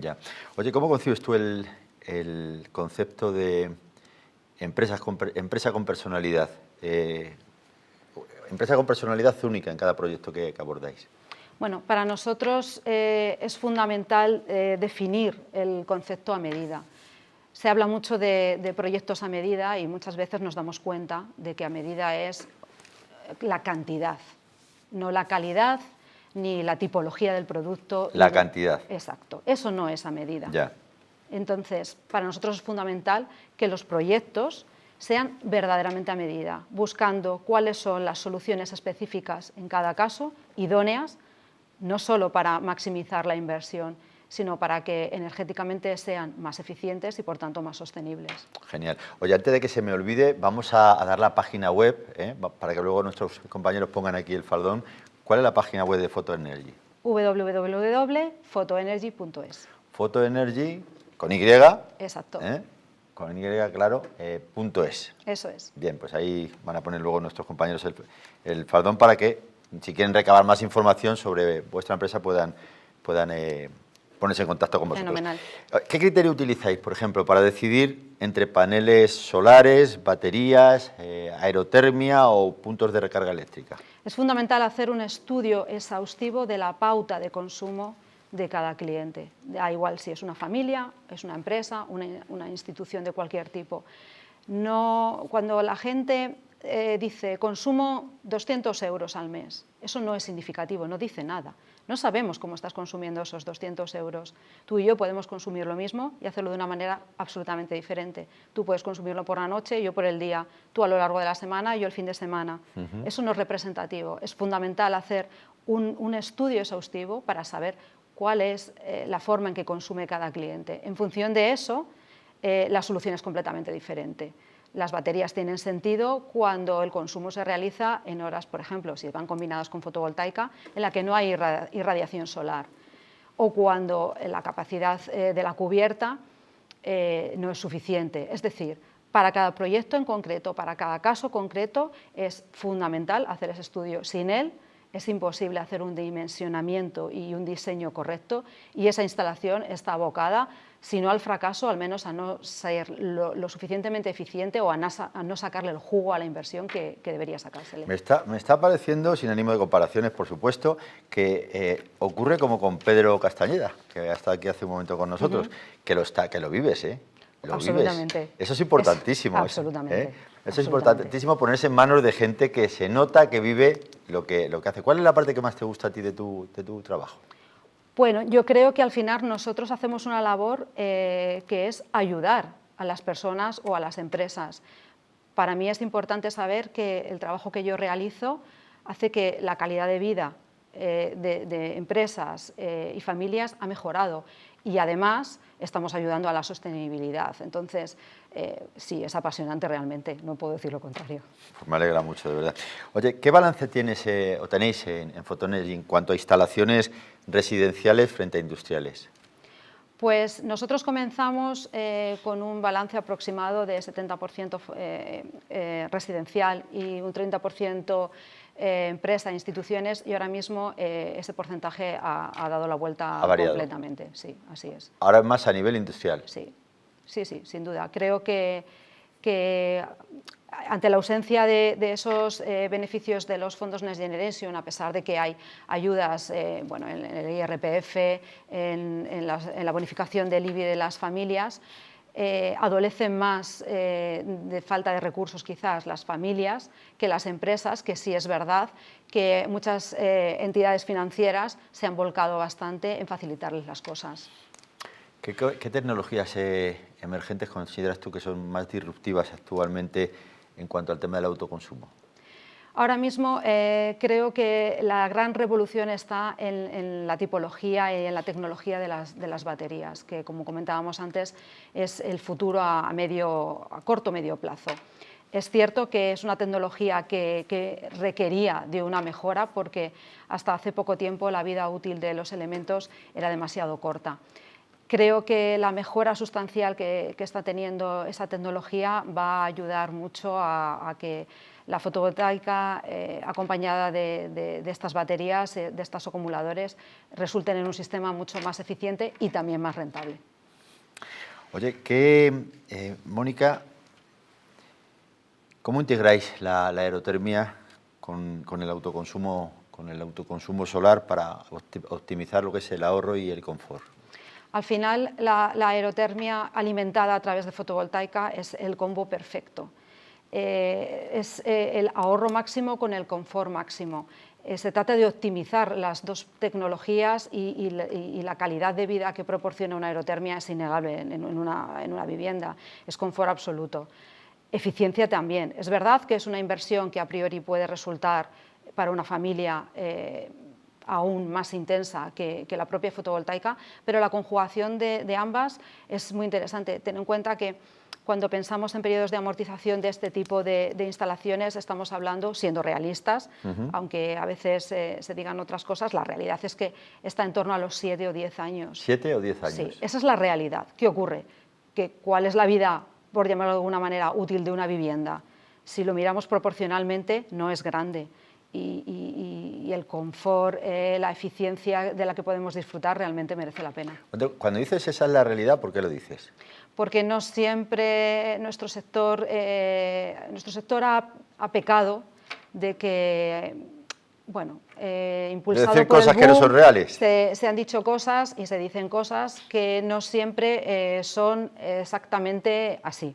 Ya. Oye, ¿cómo concibes tú el concepto de empresa con personalidad? Empresa con personalidad única en cada proyecto que abordáis. Bueno, para nosotros es fundamental definir el concepto a medida. Se habla mucho de proyectos a medida y muchas veces nos damos cuenta de que a medida es la cantidad, no la calidad ni la tipología del producto. La cantidad. Exacto, eso no es a medida. Ya. Entonces, para nosotros es fundamental que los proyectos sean verdaderamente a medida, buscando cuáles son las soluciones específicas en cada caso, idóneas, no solo para maximizar la inversión, sino para que energéticamente sean más eficientes y por tanto más sostenibles. Genial. Oye, antes de que se me olvide, vamos a dar la página web, para que luego nuestros compañeros pongan aquí el faldón. ¿Cuál es la página web de Photoenergy? www.photoenergy.es. Photoenergy, con Y. Exacto. Con Y, claro, .es. Eso es. Bien, pues ahí van a poner luego nuestros compañeros el faldón para que, si quieren recabar más información sobre vuestra empresa, puedan ponerse en contacto con vosotros. Fenomenal. ¿Qué criterio utilizáis, por ejemplo, para decidir entre paneles solares, baterías, aerotermia o puntos de recarga eléctrica? Es fundamental hacer un estudio exhaustivo de la pauta de consumo de cada cliente. Da igual si es una familia, es una empresa, una institución de cualquier tipo. Cuando la gente dice consumo 200 euros al mes, eso no es significativo, no dice nada. No sabemos cómo estás consumiendo esos 200 euros. Tú y yo podemos consumir lo mismo y hacerlo de una manera absolutamente diferente. Tú puedes consumirlo por la noche, yo por el día, tú a lo largo de la semana, yo el fin de semana. Eso no es representativo. Es fundamental hacer un estudio exhaustivo para saber cuál es la forma en que consume cada cliente. En función de eso, la solución es completamente diferente. Las baterías tienen sentido cuando el consumo se realiza en horas, por ejemplo, si van combinadas con fotovoltaica, en la que no hay irradiación solar, o cuando la capacidad de la cubierta no es suficiente. Es decir, para cada proyecto en concreto, para cada caso concreto, es fundamental hacer ese estudio. Sin él, es imposible hacer un dimensionamiento y un diseño correcto, y esa instalación está abocada, si no al fracaso, al menos a no ser lo suficientemente eficiente o a no sacarle el jugo a la inversión que debería sacársele. Me está pareciendo, sin ánimo de comparaciones, por supuesto, que ocurre como con Pedro Castañeda, que ha estado aquí hace un momento con nosotros, que lo vives, Lo absolutamente. Vives. Eso es importantísimo. Absolutamente. Eso es importantísimo, ponerse en manos de gente que se nota que vive lo que hace. ¿Cuál es la parte que más te gusta a ti de tu trabajo? Bueno, yo creo que al final nosotros hacemos una labor que es ayudar a las personas o a las empresas. Para mí es importante saber que el trabajo que yo realizo hace que la calidad de vida de empresas y familias ha mejorado, y además estamos ayudando a la sostenibilidad. Entonces, sí, es apasionante realmente, no puedo decir lo contrario. Pues me alegra mucho, de verdad. Oye, ¿qué balance tenéis en Photoenergy en cuanto a instalaciones residenciales frente a industriales? Pues nosotros comenzamos con un balance aproximado de 70% residencial y un 30% empresa e instituciones, y ahora mismo ese porcentaje ha dado la vuelta completamente. Sí, así es. Ahora es más a nivel industrial. Sí, sin duda. Creo que ante la ausencia de esos beneficios de los fondos Next Generation, a pesar de que hay ayudas en el IRPF, en la bonificación del IBI de las familias, adolecen más de falta de recursos quizás las familias que las empresas, que sí es verdad que muchas entidades financieras se han volcado bastante en facilitarles las cosas. ¿Qué tecnologías emergentes consideras tú que son más disruptivas actualmente en cuanto al tema del autoconsumo? Ahora mismo creo que la gran revolución está en la tipología y en la tecnología de las baterías, que, como comentábamos antes, es el futuro a corto medio plazo. Es cierto que es una tecnología que requería de una mejora, porque hasta hace poco tiempo la vida útil de los elementos era demasiado corta. Creo que la mejora sustancial que está teniendo esa tecnología va a ayudar mucho a que la fotovoltaica, acompañada de estas baterías, de estos acumuladores, resulten en un sistema mucho más eficiente y también más rentable. Oye, Mónica, ¿cómo integráis la aerotermia con el autoconsumo solar para optimizar lo que es el ahorro y el confort? Al final, la aerotermia alimentada a través de fotovoltaica es el combo perfecto. Es el ahorro máximo con el confort máximo. Se trata de optimizar las dos tecnologías, y la calidad de vida que proporciona una aerotermia es innegable en una vivienda, es confort absoluto. Eficiencia también. Es verdad que es una inversión que a priori puede resultar para una familia aún más intensa que la propia fotovoltaica, pero la conjugación de ambas es muy interesante. Ten en cuenta que cuando pensamos en periodos de amortización de este tipo de instalaciones, estamos hablando, siendo realistas, aunque a veces se digan otras cosas, la realidad es que está en torno a los 7 o 10 años. ¿7 o 10 años? Sí, esa es la realidad. ¿Qué ocurre? ¿Cuál es la vida, por llamarlo de alguna manera, útil de una vivienda? Si lo miramos proporcionalmente, no es grande. Y el confort, la eficiencia de la que podemos disfrutar realmente merece la pena. Cuando dices esa es la realidad, ¿por qué lo dices? Porque no siempre nuestro sector ha pecado de que, bueno, impulsado decir por cosas el boom, que no son reales. se han dicho cosas y se dicen cosas que no siempre son exactamente así.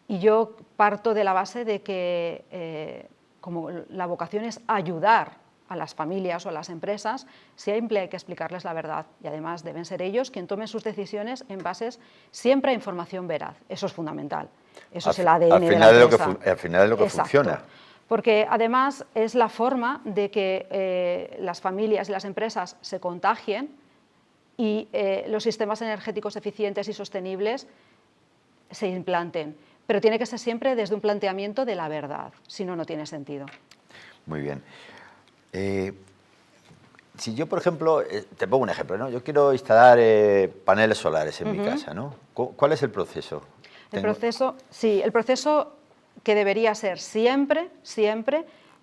Y yo parto de la base de que como la vocación es ayudar a las familias o a las empresas, siempre hay que explicarles la verdad y además deben ser ellos quienes tomen sus decisiones en bases siempre a información veraz. Eso es fundamental. Eso es el ADN de la empresa. Al final es lo que funciona. Porque además es la forma de que las familias y las empresas se contagien y los sistemas energéticos eficientes y sostenibles se implanten. Pero tiene que ser siempre desde un planteamiento de la verdad, si no, no tiene sentido. Muy bien. Si yo, por ejemplo, te pongo un ejemplo, ¿no? Yo quiero instalar paneles solares en mi casa, ¿no? ¿Cuál es el proceso? El proceso que debería ser siempre,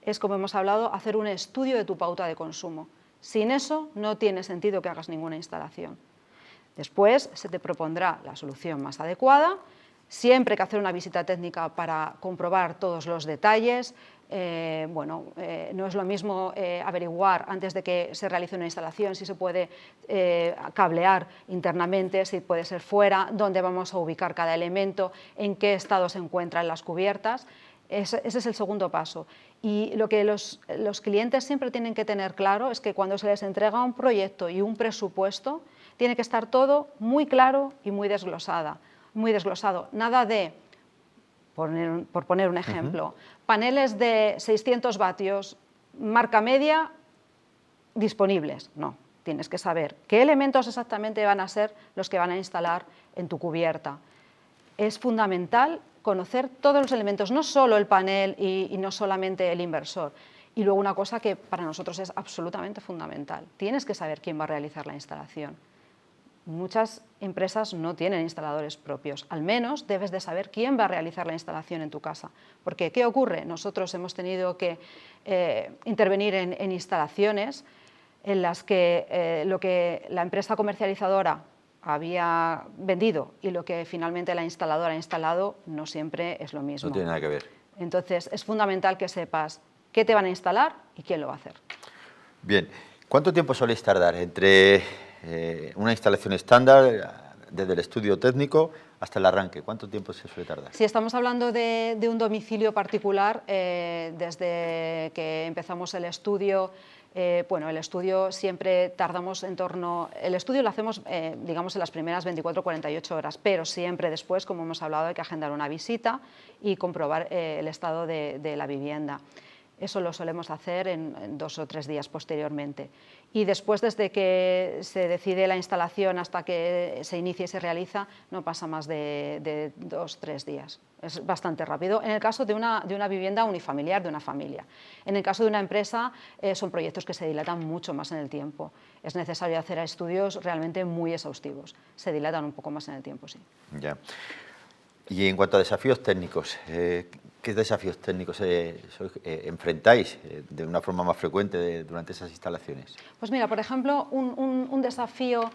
es, como hemos hablado, hacer un estudio de tu pauta de consumo. Sin eso no tiene sentido que hagas ninguna instalación. Después se te propondrá la solución más adecuada. Siempre hay que hacer una visita técnica para comprobar todos los detalles. No es lo mismo averiguar antes de que se realice una instalación si se puede cablear internamente, si puede ser fuera, dónde vamos a ubicar cada elemento, en qué estado se encuentran las cubiertas. Ese es el segundo paso. Y lo que los clientes siempre tienen que tener claro es que cuando se les entrega un proyecto y un presupuesto, tiene que estar todo muy claro y muy desglosado. Nada de, por poner un ejemplo, paneles de 600 vatios, marca media, disponibles. No, tienes que saber qué elementos exactamente van a ser los que van a instalar en tu cubierta. Es fundamental conocer todos los elementos, no solo el panel y no solamente el inversor. Y luego una cosa que para nosotros es absolutamente fundamental, tienes que saber quién va a realizar la instalación. Muchas empresas no tienen instaladores propios, al menos debes de saber quién va a realizar la instalación en tu casa. Porque, ¿qué ocurre? Nosotros hemos tenido que intervenir en instalaciones en las que lo que la empresa comercializadora había vendido y lo que finalmente la instaladora ha instalado no siempre es lo mismo. No tiene nada que ver. Entonces, es fundamental que sepas qué te van a instalar y quién lo va a hacer. Bien, ¿cuánto tiempo soléis tardar entre una instalación estándar, desde el estudio técnico hasta el arranque? ¿Cuánto tiempo se suele tardar? Si estamos hablando de un domicilio particular, desde que empezamos el estudio, el estudio siempre tardamos en torno... El estudio lo hacemos, digamos, en las primeras 24 o 48 horas, pero siempre después, como hemos hablado, hay que agendar una visita y comprobar el estado de la vivienda. Eso lo solemos hacer en 2 o 3 días posteriormente. Y después, desde que se decide la instalación hasta que se inicia y se realiza, no pasa más de 2 o 3 días. Es bastante rápido. En el caso de una vivienda unifamiliar, de una familia. En el caso de una empresa, son proyectos que se dilatan mucho más en el tiempo. Es necesario hacer estudios realmente muy exhaustivos. Se dilatan un poco más en el tiempo, sí. Ya. Y en cuanto a desafíos técnicos, ¿qué desafíos técnicos enfrentáis de una forma más frecuente durante esas instalaciones? Pues mira, por ejemplo, un desafío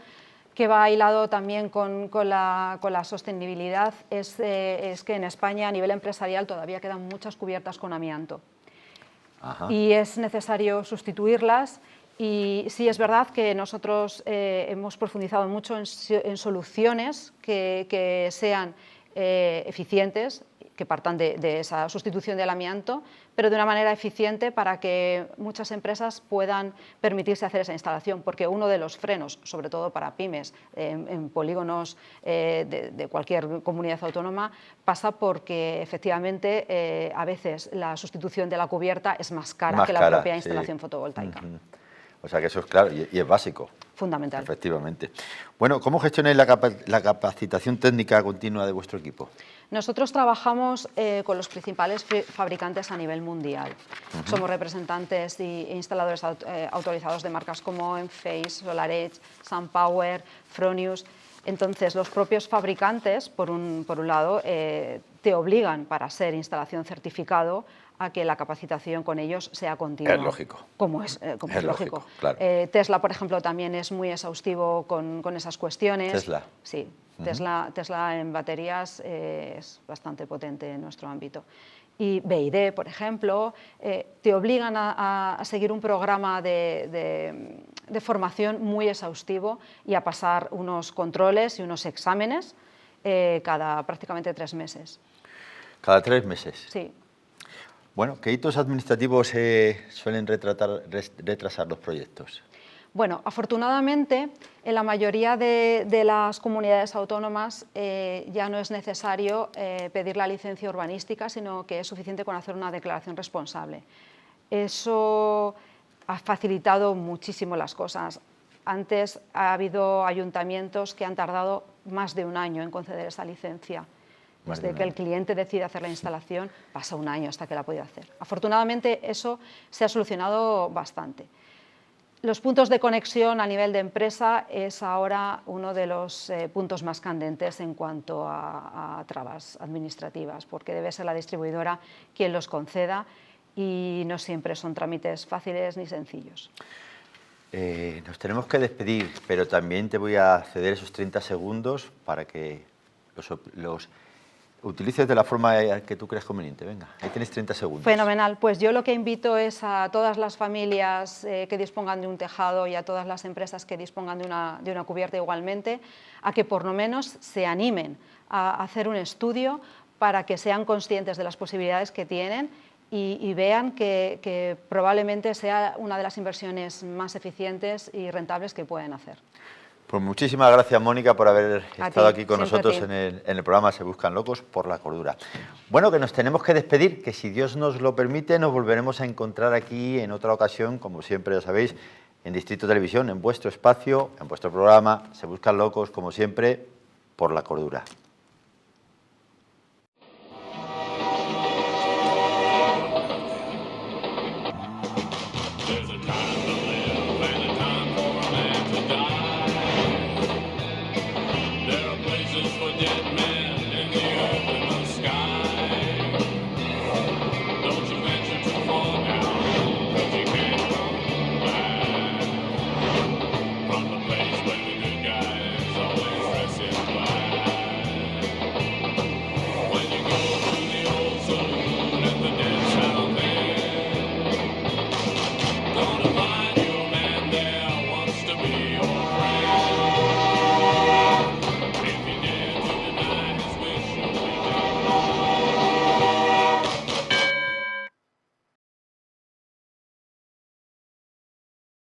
que va hilado también con la sostenibilidad es que en España a nivel empresarial todavía quedan muchas cubiertas con amianto. Ajá. Y es necesario sustituirlas. Y sí, es verdad que nosotros hemos profundizado mucho en soluciones que sean eficientes, que partan de esa sustitución del amianto, pero de una manera eficiente para que muchas empresas puedan permitirse hacer esa instalación, porque uno de los frenos, sobre todo para pymes, en polígonos de cualquier comunidad autónoma, pasa porque efectivamente a veces la sustitución de la cubierta es más cara que la propia instalación fotovoltaica. O sea que eso es claro y es básico. Fundamental. Efectivamente. Bueno, ¿cómo gestionáis la capacitación técnica continua de vuestro equipo? Nosotros trabajamos con los principales fabricantes a nivel mundial. Somos representantes e instaladores autorizados de marcas como Enphase, SolarEdge, SunPower, Fronius. Entonces, los propios fabricantes, por un lado, te obligan para ser instalación certificado a que la capacitación con ellos sea continua. Es lógico. Como es lógico. Claro. Tesla, por ejemplo, también es muy exhaustivo con esas cuestiones. Tesla. Sí. Tesla en baterías es bastante potente en nuestro ámbito. Y BYD, por ejemplo, te obligan a seguir un programa de formación muy exhaustivo y a pasar unos controles y unos exámenes cada prácticamente 3 meses. ¿Cada 3 meses? Sí. Bueno, ¿qué hitos administrativos suelen retrasar los proyectos? Bueno, afortunadamente, en la mayoría de las comunidades autónomas ya no es necesario pedir la licencia urbanística, sino que es suficiente con hacer una declaración responsable. Eso ha facilitado muchísimo las cosas. Antes ha habido ayuntamientos que han tardado más de 1 año en conceder esa licencia. Desde que el cliente decide hacer la instalación, pasa 1 año hasta que la puede hacer. Afortunadamente, eso se ha solucionado bastante. Los puntos de conexión a nivel de empresa es ahora uno de los puntos más candentes en cuanto a trabas administrativas, porque debe ser la distribuidora quien los conceda y no siempre son trámites fáciles ni sencillos. Nos tenemos que despedir, pero también te voy a ceder esos 30 segundos para que los utilices de la forma que tú creas conveniente. Venga, ahí tienes 30 segundos. Fenomenal. Pues yo lo que invito es a todas las familias que dispongan de un tejado y a todas las empresas que dispongan de una cubierta igualmente, a que por lo menos se animen a hacer un estudio para que sean conscientes de las posibilidades que tienen y vean que probablemente sea una de las inversiones más eficientes y rentables que pueden hacer. Pues muchísimas gracias, Mónica, por haber estado aquí con nosotros en el programa Se Buscan Locos por la Cordura. Bueno, que nos tenemos que despedir, que si Dios nos lo permite, nos volveremos a encontrar aquí en otra ocasión, como siempre ya sabéis, en Distrito Televisión, en vuestro espacio, en vuestro programa Se Buscan Locos, como siempre, por la Cordura. There are places for